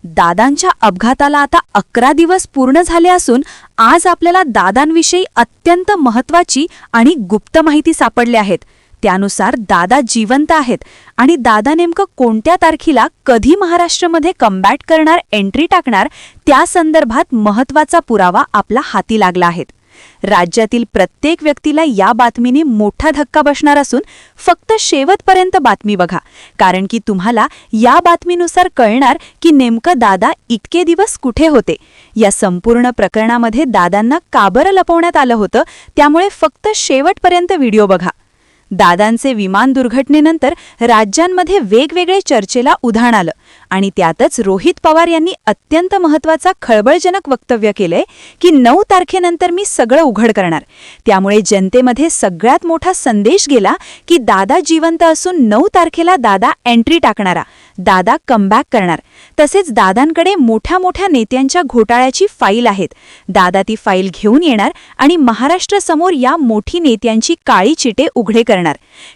दादांच्या अपघाताला आता 11 दिवस पूर्ण झाले असून आज आपल्याला दादांविषयी अत्यंत महत्त्वाची आणि गुप्त माहिती सापडली आहेत. त्यानुसार दादा जिवंत आहेत आणि दादा नेमकं कोणत्या तारखेला कधी महाराष्ट्रामध्ये कमबॅक करणार, एंट्री टाकणार, त्या संदर्भात महत्त्वाचा पुरावा आपला हाती लागला आहे. राज्यातील प्रत्येक व्यक्तीला या बातमीने मोठा धक्का बसणार असून फक्त शेवटपर्यंत बातमी बघा, कारण की तुम्हाला या बातमीनुसार कळणार की नेमकं दादा इतके दिवस कुठे होते. या संपूर्ण प्रकरणामध्ये दादांना का बरं लपवण्यात आलं होतं, त्यामुळे फक्त शेवटपर्यंत व्हिडिओ बघा. दादांचे विमान दुर्घटनेनंतर राज्यांमध्ये वेगवेगळे चर्चेला उधाण आलं आणि त्यातच रोहित पवार यांनी अत्यंत महत्त्वाचा खळबळजनक वक्तव्य केलंय की 9 तारखेनंतर मी सगळं उघड करणार. त्यामुळे जनतेमध्ये सगळ्यात मोठा संदेश गेला की दादा जिवंत असून 9 तारखेला दादा एंट्री टाकणारा, दादा कमबॅक करणार. तसेच दादांकडे मोठ्या मोठ्या नेत्यांच्या घोटाळ्याची फाईल आहेत. दादा ती फाईल घेऊन येणार आणि महाराष्ट्रासमोर या मोठी नेत्यांची काळी चिटे उघडे करणार.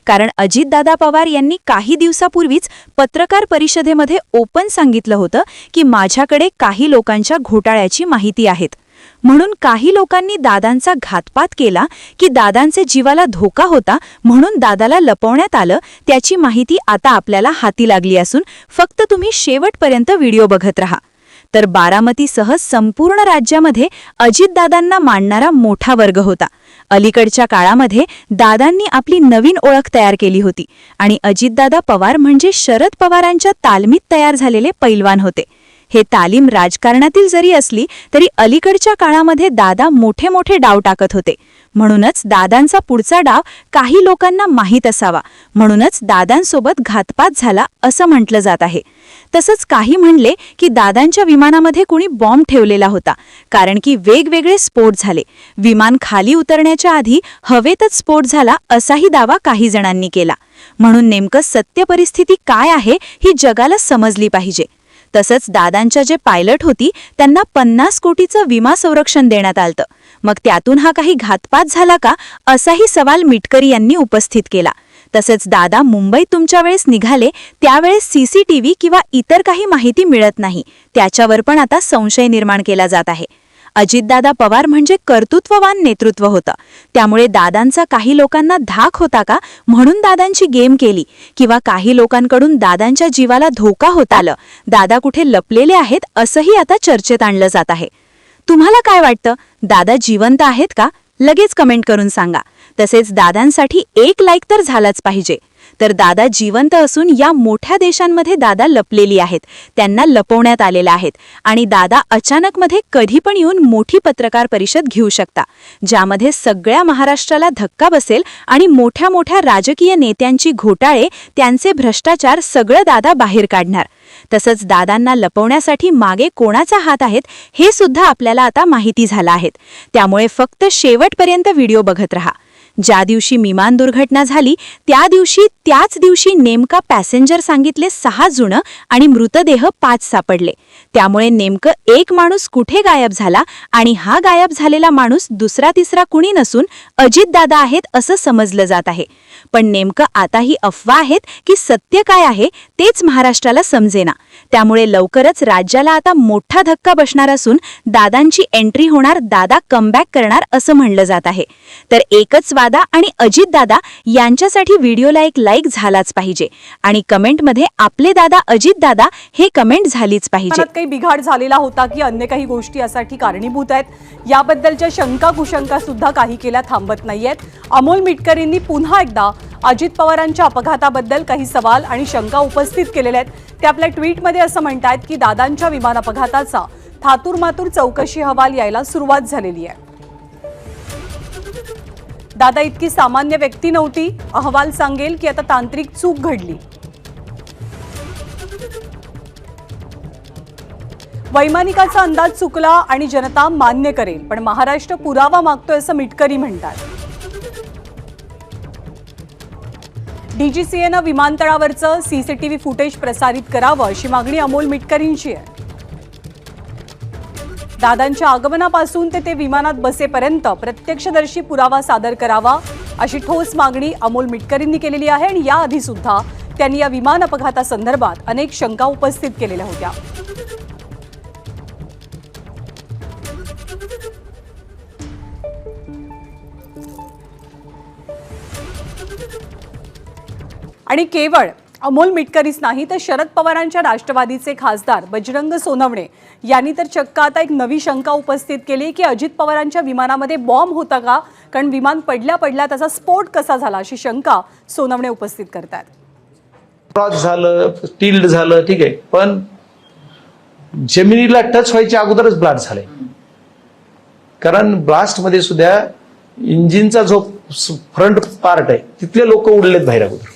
कारण अजितदादा पवार यांनी काही दिवसापूर्वीच पत्रकार परिषदेमध्ये ओपन सांगितलं होतं की माझ्याकडे काही लोकांच्या घोटाळ्याची माहिती आहेत. म्हणून काही लोकांनी दादांचा घातपात केला की दादांचे जीवाला धोका होता, म्हणून दादाला लपवण्यात आलं. त्याची माहिती आता आपल्याला हाती लागली असून फक्त तुम्ही शेवटपर्यंत व्हिडिओ बघत राहा. तर बारामतीसह संपूर्ण राज्यामध्ये अजितदादांना मानणारा मोठा वर्ग होता. अलीकडच्या काळामध्ये दादांनी आपली नवीन ओळख तयार केली होती आणि अजितदादा पवार म्हणजे शरद पवारांच्या तालमीत तयार झालेले पैलवान होते. हे तालीम राजकारणातील जरी असली तरी अलीकडच्या काळामध्ये दादा मोठे मोठे डाव टाकत होते. म्हणूनच दादांचा पुढचा डाव काही लोकांना माहीत असावा, म्हणूनच दादांसोबत घातपात झाला असं म्हटलं जात आहे. तसंच काही म्हणले की दादांच्या विमानामध्ये कुणी बॉम्ब ठेवलेला होता, कारण की वेगवेगळे स्फोट झाले. विमान खाली उतरण्याच्या आधी हवेतच स्फोट झाला असाही दावा काही जणांनी केला. म्हणून नेमकं सत्य परिस्थिती काय आहे ही जगाला समजली पाहिजे. तसंच दादांच्या जे पायलट होती त्यांना 50 कोटीचं विमा संरक्षण देण्यात आलं. मग त्यातून हा काही घातपात झाला का, असाही सवाल मिटकरी यांनी उपस्थित केला. तसेच दादा मुंबईत तुमच्या वेळेस निघाले त्यावेळेस सीसीटीव्ही किंवा इतर काही माहिती मिळत नाही, त्याच्यावर पण आता संशय निर्माण केला जात आहे. अजितदादा पवार म्हणजे कर्तृत्ववान नेतृत्व होतं, त्यामुळे दादांचा काही लोकांना धाक होता का म्हणून दादांची गेम केली, किंवा काही लोकांकडून दादांच्या जीवाला धोका होत आलं, दादा कुठे लपलेले आहेत असंही आता चर्चेत आणलं जात आहे. तुम्हाला काय वाटतं, दादा जिवंत आहेत का? लगेच कमेंट करून सांगा. तसेच दादांसाठी एक लाईक तर झालाच पाहिजे. तर दादा जिवंत असून या मोठ्या देशांमध्ये दादा लपलेली आहेत, त्यांना लपवण्यात आलेले आहेत आणि दादा अचानकमध्ये कधी पण येऊन मोठी पत्रकार परिषद घेऊ शकता, ज्यामध्ये सगळ्या महाराष्ट्राला धक्का बसेल आणि मोठ्या मोठ्या राजकीय नेत्यांची घोटाळे, त्यांचे भ्रष्टाचार सगळं दादा बाहेर काढणार. तसंच दादांना लपवण्यासाठी मागे कोणाचा हात आहे हे सुद्धा आपल्याला आता माहिती झालं आहे. त्यामुळे फक्त शेवटपर्यंत व्हिडिओ बघत राहा. ज्या दिवशी विमान दुर्घटना झाली त्याच दिवशी नेमका पॅसेंजर सांगितले 6 जुनं आणि मृतदेह 5 सापडले. त्यामुळे नेमकं एक माणूस कुठे गायब झाला आणि हा गायब झालेला माणूस दुसरा तिसरा कुणी नसून अजितदादा आहेत असं समजलं जात आहे. पण नेमकं आता ही अफवा आहेत की सत्य काय आहे तेच महाराष्ट्राला समजेना. त्यामुळे लवकरच राज्याला आता मोठा धक्का बसणार असून दादांची एंट्री होणार, दादा कमबॅक करणार असं म्हणलं जात आहे. तर एकच वादा आणि अजितदादा यांच्यासाठी व्हिडिओला एक लाईक झालाच पाहिजे आणि कमेंटमध्ये आपले दादा अजितदादा हे कमेंट झालीच पाहिजे. काही बिघाड झालेला होता की अन्य काही गोष्टी यासाठी कारणीभूत आहेत, याबद्दलच्या शंका कुशंका सुद्धा काही केल्या थांबत नाहीयेत. अमोल मिटकरींनी पुन्हा एकदा अजित पवारांच्या अपघाताबद्दल काही सवाल आणि शंका उपस्थित केलेल्या आहेत. ते आपल्या ट्विटमध्ये असं म्हणतात की दादांच्या विमान अपघाताचा थातुरमातुर चौकशी अहवाल यायला सुरुवात झालेली आहे. दादा इतकी सामान्य व्यक्ती नव्हती, अहवाल सांगेल की आता तांत्रिक चूक घडली. वैमानिकाचा अंदाज चुकला आणि जनता मान्य करेल, पण महाराष्ट्र पुरावा मागतोय असं मिटकरी म्हणतात. डीजीसीएनं विमानतळावरचं सीसीटीव्ही फुटेज प्रसारित करावं अशी मागणी अमोल मिटकरींची आहे. दादांच्या आगमनापासून ते विमानात बसेपर्यंत प्रत्यक्षदर्शी पुरावा सादर करावा अशी ठोस मागणी अमोल मिटकरींनी केलेली आहे आणि याआधी सुद्धा त्यांनी या विमान अपघातासंदर्भात अनेक शंका उपस्थित केलेल्या होत्या. आणि केवळ अमोल मिटकरीच नाही तर शरद पवारांच्या राष्ट्रवादीचे खासदार बजरंग सोनवणे यांनी तर चक्क आता एक नवी शंका उपस्थित केली की अजित पवारांच्या विमानामध्ये बॉम्ब होता का, कारण विमान पडल्या पडल्या त्याचा स्फोट कसा झाला अशी शंका सोनवणे उपस्थित करतात. क्रॉस झालं, टिल्ड झालं, ठीक आहे, पण जमिनीला टच व्हायच्या अगोदरच ब्लास्ट झाले. कारण ब्लास्ट मध्ये सुद्धा इंजिनचा जो फ्रंट पार्ट आहे तिथले लोक उडलेत बाहेर अगोदर,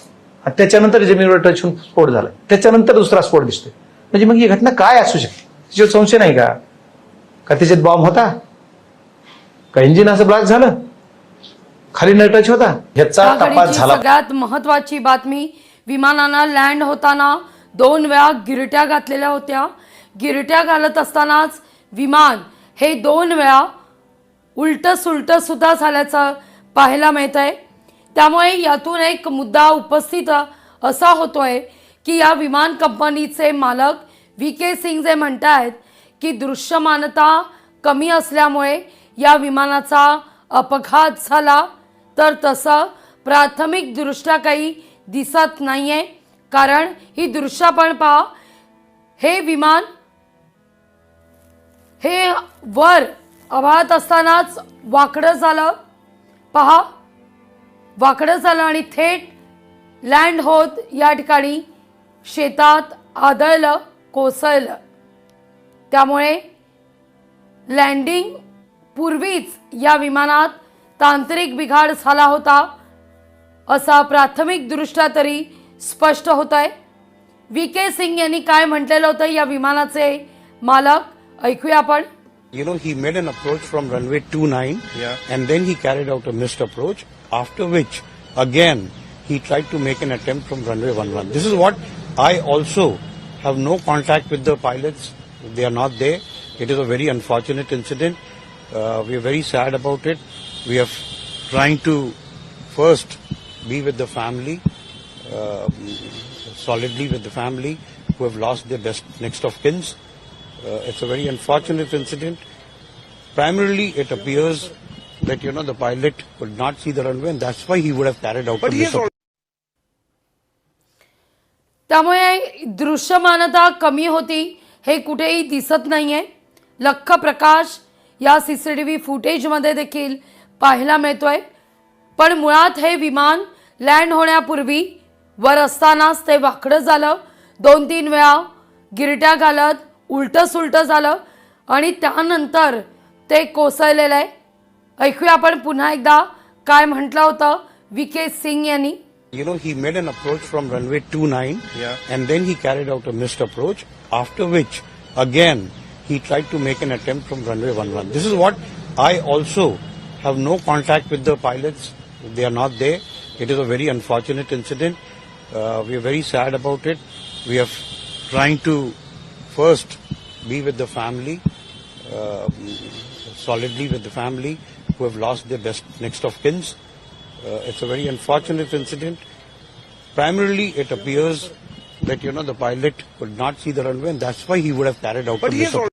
आणि त्याच्यानंतर जमिनीवर टच होऊन स्फोट झाला, त्याच्यानंतर दुसरा स्फोट दिसतोय. म्हणजे मग ही घटना काय असू शकते, त्याच्यावर संशय नाही का त्याच्यात बॉम्ब होता का, इंजिन असं ब्लास्ट झालं, खाली न टच होता, ह्याचा तपास झाला. सगळ्यात महत्वाची बातमी, विमानानं लँड होताना 2 वेळा गिरट्या घातलेल्या होत्या. गिरट्या घालत असतानाच विमान हे 2 वेळा उलट सुलट सुद्धा झाल्याचं पाहायला मिळत आहे. त्यामुळे यातून एक मुद्दा उपस्थित असा होतोय की या विमान कंपनीचे मालक VK सिंग जे म्हणतायत की दृश्यमानता कमी असल्यामुळे या विमानाचा अपघात झाला, तर तसं प्राथमिक दृष्ट्या काही दिसत नाहीये. कारण ही दृश्य पण पहा, हे विमान हे वर आभाळात असतानाच वाकडं झालं, पहा वाकडं झालं आणि थेट लँड होत या ठिकाणी शेतात आदळलं, कोसळलं. त्यामुळे लँडिंग पूर्वीच या विमानात तांत्रिक बिघाड झाला होता असा प्राथमिक दृष्ट्या तरी स्पष्ट होत आहे. VK सिंग यांनी काय म्हटलेलं होतं या विमानाचे मालक, ऐकूया आपण. You know, he made an approach from runway 29, and then he carried out a missed approach, after which, again, he tried to make an attempt from runway 11. This is what I also have no contact with the pilots. They are not there. It is a very unfortunate incident. We are very sad about it. We are trying to first be with the family, solidly with the family who have lost their best next of kins. It's a very unfortunate incident. Primarily, it appears that, you know, the pilot could not see the runway, and that's why he would have carried out the mission. त्यामुळे दृश्यमानता कमी होती हे कुठेही दिसत नाहीये. लख्ख प्रकाश या CCTV फुटेजमध्ये देखील पाहायला मिळतोय. पण मुळात हे विमान लँड होण्यापूर्वी वर असतानाच ते वाकडं झालं, 2-3 वेळा गिरट्या घालत उलटं सुलटं झालं आणि त्यानंतर ते कोसळलेलं आहे. ऐकूया आपण पुन्हा एकदा काय म्हटलं होतं VK सिंग यांनी. You know, he made an approach from runway 29, and then he carried out a missed approach, after which, again, he tried to make an attempt from runway 11. This is what I also have no contact with the pilots. They are not there. It is a very unfortunate incident. We are very sad about it. We are trying to first be with the family, solidly with the family who have lost their best next of kins. It's a very unfortunate incident. Primarily, it appears that, you know, the pilot could not see the runway, and that's why he would have carried out the mission.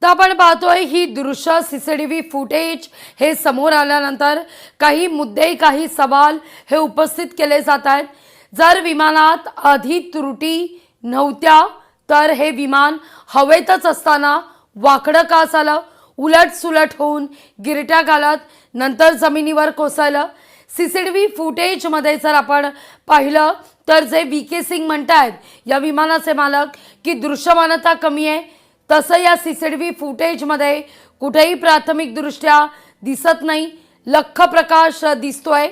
तर आपण पाहतोय ही दृश्य CCTV footage हे समोर आल्यानंतर काही मुद्दे, काही सवाल हे उपस्थित केले जात आहेत. जर विमानात आधी त्रुटी नव्हत्या तर हे विमान हवेतच असताना वाकडं का झालं, उलट सुलट होऊन गिरट्या घालत नंतर जमिनीवर कोसळलं. CCTV फुटेजमध्ये जर आपण पाहिलं तर जे VK सिंग म्हणतायत या विमानाचे मालक की दृश्यमानता कमी आहे, तसं या CCTV फुटेजमध्ये कुठेही प्राथमिक दृष्ट्या दिसत नाही, लख्ख प्रकाश दिसतोय.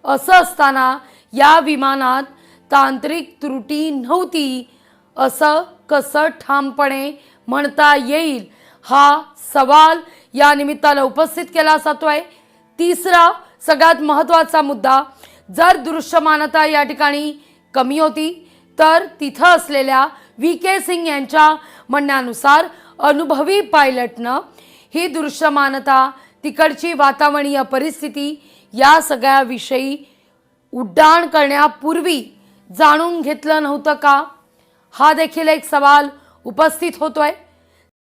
असं असताना या विमानात तांत्रिक त्रुटी नव्हती असं कसं ठामपणे म्हणता येईल, हा सवाल या निमित्तानं उपस्थित केला जातोय. तिसरा सगळ्यात महत्त्वाचा मुद्दा, जर दृश्यमानता या ठिकाणी कमी होती तर तिथं असलेल्या VK सिंग यांच्या म्हणण्यानुसार अनुभवी पायलटनं ही दृश्यमानता, तिकडची वातावरणीय परिस्थिती या सगळ्याविषयी उड्डाण करण्यापूर्वी जाणून घेतलं नव्हतं का, हा देखील एक सवाल उपस्थित होतोय.